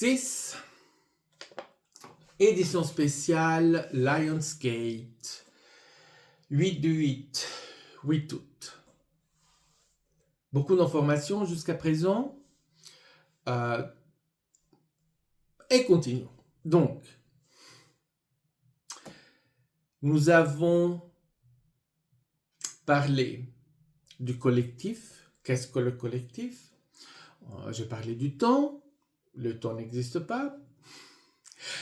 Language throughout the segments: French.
6, édition spéciale Lionsgate, 8/8, 8 août. Beaucoup d'informations jusqu'à présent. Et continuons. Donc, nous avons parlé du collectif. Qu'est-ce que le collectif? J'ai parlé du temps. Le temps n'existe pas.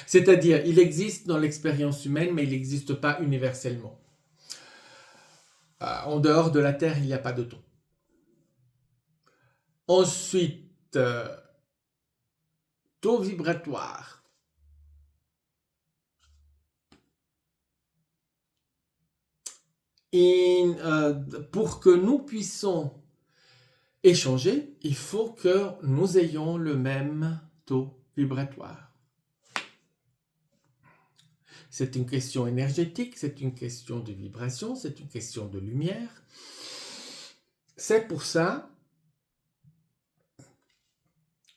C'est-à-dire, il existe dans l'expérience humaine, mais il n'existe pas universellement. En dehors de la Terre, il n'y a pas de temps. Ensuite, taux vibratoire. Et pour que nous puissions échanger, il faut que nous ayons le même taux vibratoire. C'est une question énergétique, c'est une question de vibration, c'est une question de lumière. C'est pour ça,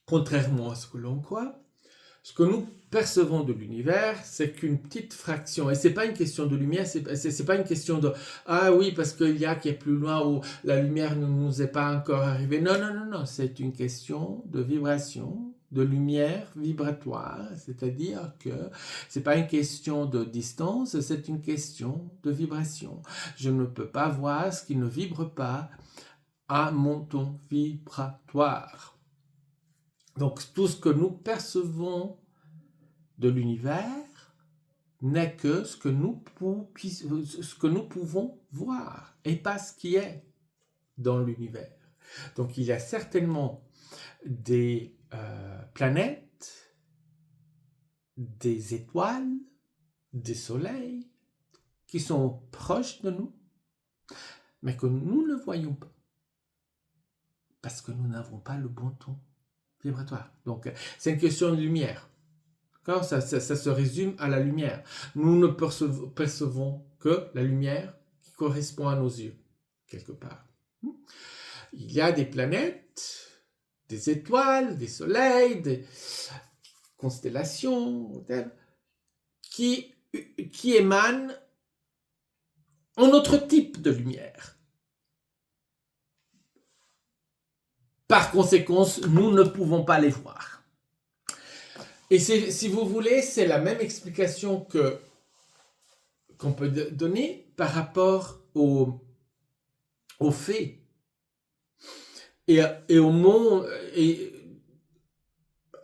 contrairement à ce que l'on croit, ce que nous percevons de l'univers, c'est qu'une petite fraction, et c'est pas une question de lumière, c'est pas une question de « Ah oui, parce qu'il y a qui est plus loin où la lumière ne nous est pas encore arrivée. » Non, c'est une question de vibration, de lumière vibratoire, c'est-à-dire que c'est pas une question de distance, c'est une question de vibration. Je ne peux pas voir ce qui ne vibre pas à mon ton vibratoire. Donc tout ce que nous percevons de l'univers n'est que ce que nous pouvons voir et pas ce qui est dans l'univers. Donc il y a certainement des planètes, des étoiles, des soleils qui sont proches de nous, mais que nous ne voyons pas parce que nous n'avons pas le bon ton vibratoire. Donc c'est une question de lumière. Ça se résume à la lumière. Nous ne percevons que la lumière qui correspond à nos yeux, quelque part. Il y a des planètes, des étoiles, des soleils, des constellations, qui émanent un autre type de lumière. Par conséquent, nous ne pouvons pas les voir. Et si vous voulez, c'est la même explication qu'on peut donner par rapport aux faits et au monde et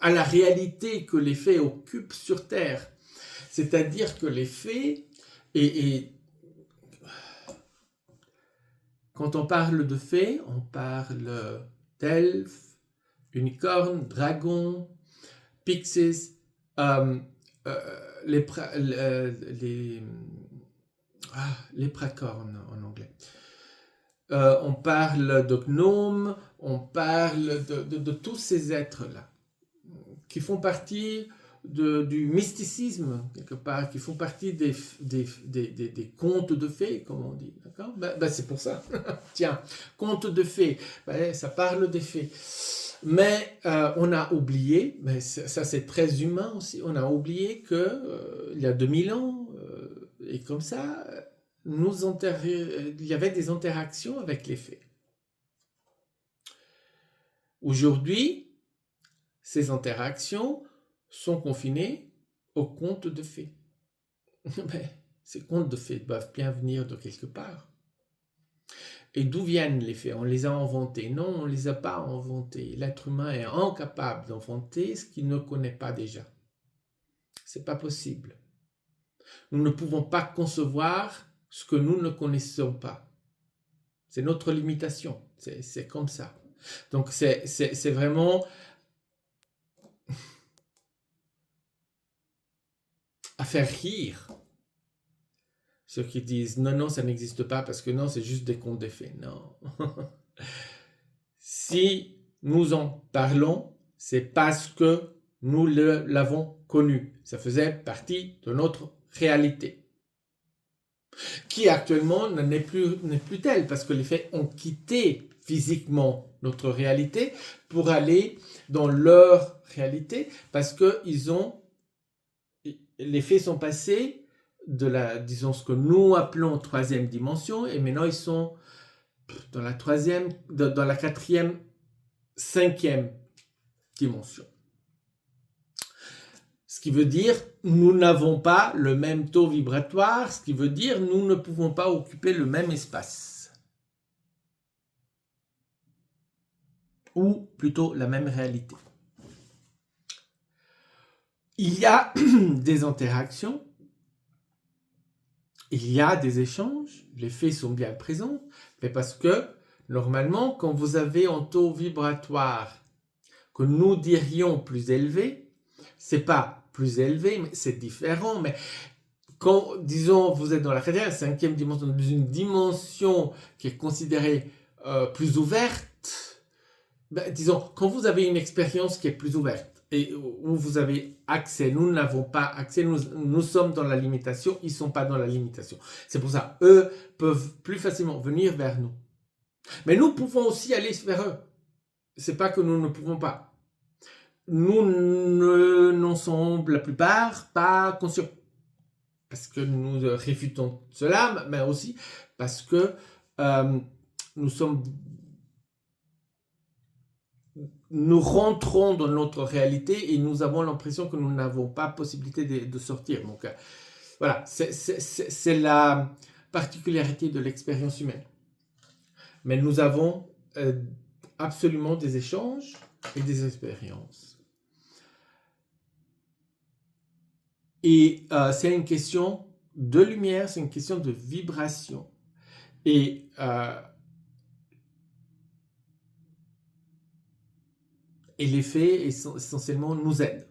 à la réalité que les faits occupent sur Terre. C'est-à-dire que les faits, et quand on parle de faits, on parle d'elfes, unicornes, dragons, pixies, léprechaune en anglais. On parle de gnomes, on parle de tous ces êtres-là qui font partie du mysticisme, quelque part, qui font partie des contes de fées, comme on dit. D'accord ? C'est pour ça. Tiens, contes de fées, ça parle des fées. Mais on a oublié, mais ça c'est très humain aussi, on a oublié qu'il y a 2000 ans, et comme ça, il y avait des interactions avec les fées. Aujourd'hui, ces interactions sont confinées aux contes de fées. Mais ces contes de fées doivent bien venir de quelque part. Et d'où viennent les faits? On les a inventés? Non, on ne les a pas inventés. L'être humain est incapable d'inventer ce qu'il ne connaît pas déjà. Ce n'est pas possible. Nous ne pouvons pas concevoir ce que nous ne connaissons pas. C'est notre limitation. C'est comme ça. Donc c'est vraiment à faire rire ceux qui disent non, ça n'existe pas parce que non, c'est juste des contes de fées. Non. Si nous en parlons, c'est parce que nous l'avons connu. Ça faisait partie de notre réalité. Qui actuellement n'est plus telle parce que les faits ont quitté physiquement notre réalité pour aller dans leur réalité parce que les faits sont passés de disons ce que nous appelons troisième dimension et maintenant ils sont dans la dans la quatrième, cinquième dimension. Ce qui veut dire nous n'avons pas le même taux vibratoire, ce qui veut dire nous ne pouvons pas occuper le même espace. Ou plutôt la même réalité. Il y a des interactions, il y a des échanges, les faits sont bien présents, mais parce que normalement, quand vous avez un taux vibratoire que nous dirions plus élevé, c'est pas plus élevé, mais c'est différent, mais quand, disons, vous êtes dans la quatrième, cinquième dimension, dans une dimension qui est considérée plus ouverte, ben, disons, quand vous avez une expérience qui est plus ouverte, et où vous avez accès, nous n'avons pas accès, nous sommes dans la limitation, ils ne sont pas dans la limitation. C'est pour ça, eux peuvent plus facilement venir vers nous. Mais nous pouvons aussi aller vers eux. C'est pas que nous ne pouvons pas. Nous n'en sommes la plupart pas conscients. Parce que nous réfutons cela, mais aussi parce que nous rentrons dans notre réalité et nous avons l'impression que nous n'avons pas possibilité de sortir. Donc voilà, c'est la particularité de l'expérience humaine. Mais nous avons absolument des échanges et des expériences. Et c'est une question de lumière, c'est une question de vibration. Et les faits essentiellement nous aident.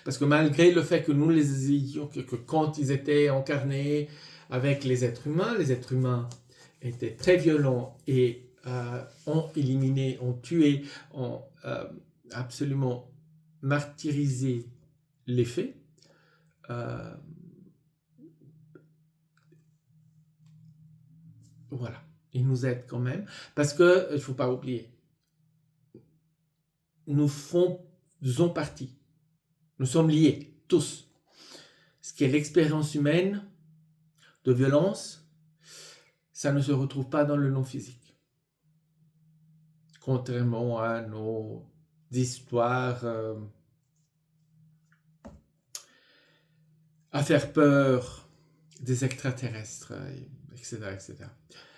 Parce que malgré le fait que nous les ayons, que quand ils étaient incarnés avec les êtres humains étaient très violents et ont éliminé, ont tué, ont absolument martyrisé les faits. Voilà, ils nous aident quand même. Parce que, il ne faut pas oublier, nous faisons partie. Nous sommes liés, tous. Ce qui est l'expérience humaine de violence, ça ne se retrouve pas dans le non-physique. Contrairement à nos histoires à faire peur des extraterrestres, etc., etc.